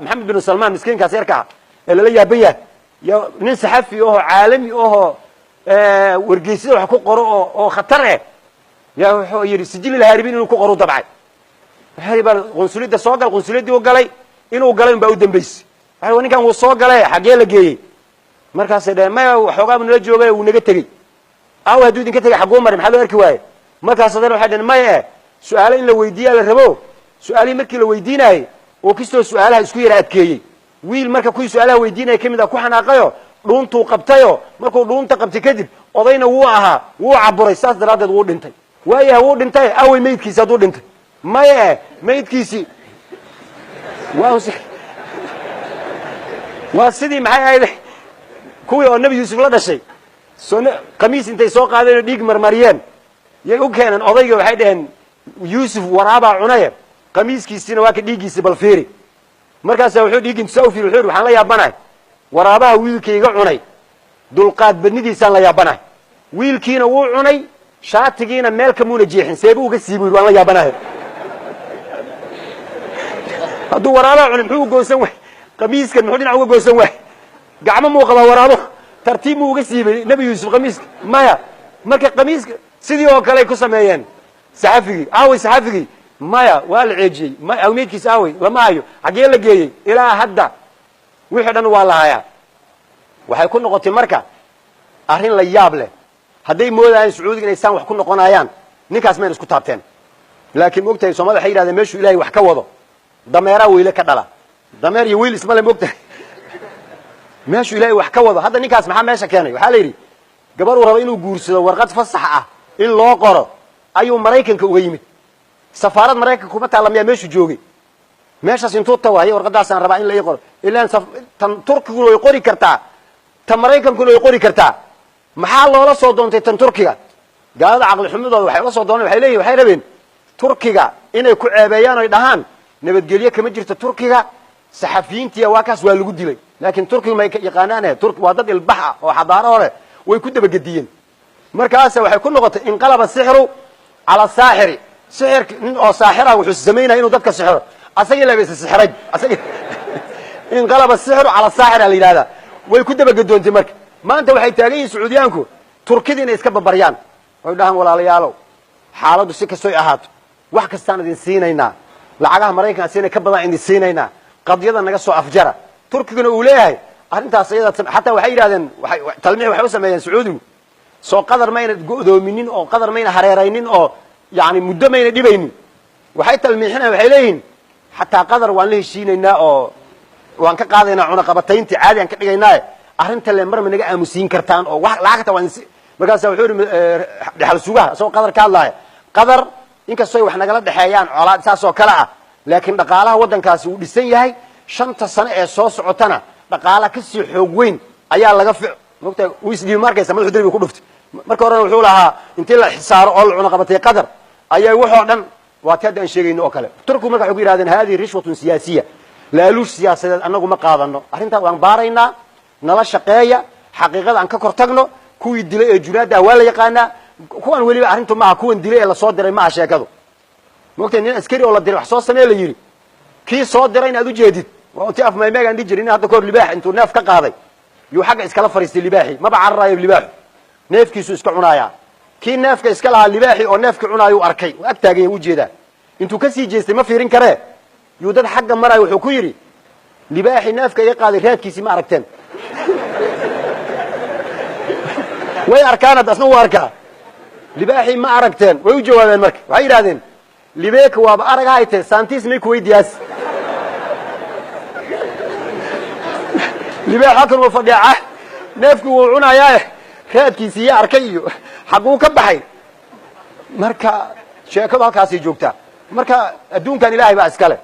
محمد بن سلمان مسكين كاسيركا اللي لا يابيه يا nin saxafi oo caalami oo wargeysiga wax ku qoro oo khatar ah yaa wuxuu yiri sijil la haribin inuu ku qoro dabcay hariba qonsulida soo gal qonsulidii uu galay inuu galay baa u dambeysay waxa ninkan uu soo galay xagee la geeyay markaas ay ma waxoogaa la joogay uu naga tagay aw haduu idin ka tagay xagoo maray maxaa loo arki waayay markaas adan waxa dhan ma su'aalo in la weydiiyo la rabo su'aali markii la weydiinay oo kisto su'aalaha isku yara adkeeyay wiil marka ku su'aalaha weydiinay kamid ah ku xanaaqayo dhuuntu qabtayo markuu dhuunta qabtay kadib odayna wuu ahaa wuu caburay saas daraadeed wuu dhintay waayaha wuu dhintay away meydkiisa haduu dhintay maya meydkiisi waa sidii maxay ahayd kuwii oo nabi yuusuf la dhashay soo qamiis intay soo qaadeen dhiig marmariyeen yay u keenan odayga waxay dhaheen yuusuf waraaba cunay qamiiskiisina waa ka dhiigiisa bal fiiri markaas wuxuu dhiigin soo fiiri wuxuu waxaan la yaabanahay waraabaha wiilkayga cunay dulqaad badnidiisa la yaabanahay wiilkiina wuu cunay shaatigiina meel ka muuna jeexin seebu uga siibay waan la yaabanahay haduu waraabaha cunay muxuu goosan way qamiiskan muxuu dhinac uga goosan way gacmo muu qaba waraabo tartiib muu uga siibay nabi yuusuf qamiiska maya marka qamiiska sidii oo kale ku sameeyeen saxafigi maya waa la ceejiyay ma awmeedkiis aaway lama hayo xagee la geeyay ilaa hadda wixii dhan waa la hayaa waxay ku noqotay marka arrin la yaab leh haday moodayaan Sacuudiga inay san wax ku noqonayaan ninkaas ma isku taabteen laakiin moogtay Soomaaliya waxay yiraahdeen meeshu Ilaahay wax ka wado dameera weyle ka dhala dameer iyo weel isma le moogtay meeshu Ilaahay wax ka wado hadda ninkaas maxaa meesha keenay waxa la yiri gabar uu rabo inuu guursado warqad fasax ah in loo qoro ayuu Mareykanka uga yimid safaarad Mareykanka kuma taalamiya meeshu joogay meeshaas intuu tawaayay warqadaas aan rabaa in la ii qoro ilaa tan Turkigu loo qori kartaa tan Mareykanku loo qori kartaa maxaa loola soo doontay tan Turkiga gaalada aqal xumidooda waxay la soo doonay waxay rabeen Turkiga inay ku ceebeeyaan oo dhahaan nabadgelyo kama jirto Turkiga saxafiyiintii waa kaas waa lagu dilay laakiin Turkiga ma yaqaanaan Turkiga waa dad ilbaxa oo xadaaro hore way ku dabagadiyeen markaas waxay ku noqotay in qalaba sixru ala saaxiri sixir nin oo saaxira wuxuu sameeyay inuu dadka sixiro asaga la beesay sixiraj asaga in qalaba sixru ala saaxira la yiraahdo way ku dabagadoontii marka maanta waxay taagan yihiin Sacuudiyaanku Turkida inay iska babariyaan oo dhahan walaalayaalow xaaladu si kastoo ahaato wax kastaan idin siinayna lacagaha Mareykanka siinay ka badan idin siinayna qadiyada naga soo afjara Turkiguna uu leeyahay arintaas ayada hatta waxay yiraahdeen talmiix waxay u sameeyeen Sacuudigu soo qadar mayna go'doominin oo qadar mayna hareeraynin oo yaani muddo mayna dhibaynin waxay talmiixina waxay leeyihiin hatta qadar waan la heshiinaynaa oo waan ka qaadaynaa cuna qabatayntii caadi aan ka dhigaynaa arinta le marma naga aamusiin kartaan oo wax lacagta waan markaas wuxuu yiri dhaxal sugaha soo qadar ka hadlaay qadar inkastoo wax nagala dhaxeeyaan colaad saas oo kala ah laakiin dhaqaalaha wadankaasi uu dhisan yahay 5 sano ee soo socotana dhaqaalaha ka sii xoog weyn ayaa laga moogtay uu isdii markaysa madaxu dariiq ku dhuftay marka hore wuxuu lahaa intii la xisaaro oo cuna qabatay qadar ayaa wuxuu dhan waa taad aan sheegayno oo kale Turku marka wuxuu yiraahdeen haadi rishwatun siyaasiya laaluush siyaasadeed anagu ma qaadano arrinta waan baaraynaa nala shaqeeya xaqiiqada aan ka kortagno kuwii dilay ee juraada waa la yaqaana kuwan waliba arrintu ma kuwan dilay ee la soo diray ma sheekadu moogtay nin askari oo la diray wax soo sameeyay la yiri kii soo diray inaad u jeedid waa intii af meegaan dijirin hadda koor libaax intuu neef ka qaaday yu xaga iskala fariistay libaaxi ma bacarraayo libaax neefkiisu iska cunaaya kii neefka iska lahaa libaaxi oo neefka cunaayo arkay oo ag taagay u jeeda intuu ka sii jeestay ma fiirin kare yu dad xagga maray wuxuu ku yiri libaaxi neefka ay qaaday raadkiisi ma aragteen way arkaan dadna waa arkaa libaaxi ma aragteen way u jawaabeen marka waxay yiraahdeen libeeka waa aragayte santis may ku weydiyaas libaaxa kan waa fadhiya neefku wuu cunayaa raadkiisi ya arkay iyo xaquu ka baxay marka sheekadu halkaas ay joogtaa marka adduunkan Ilaahay baa iska leh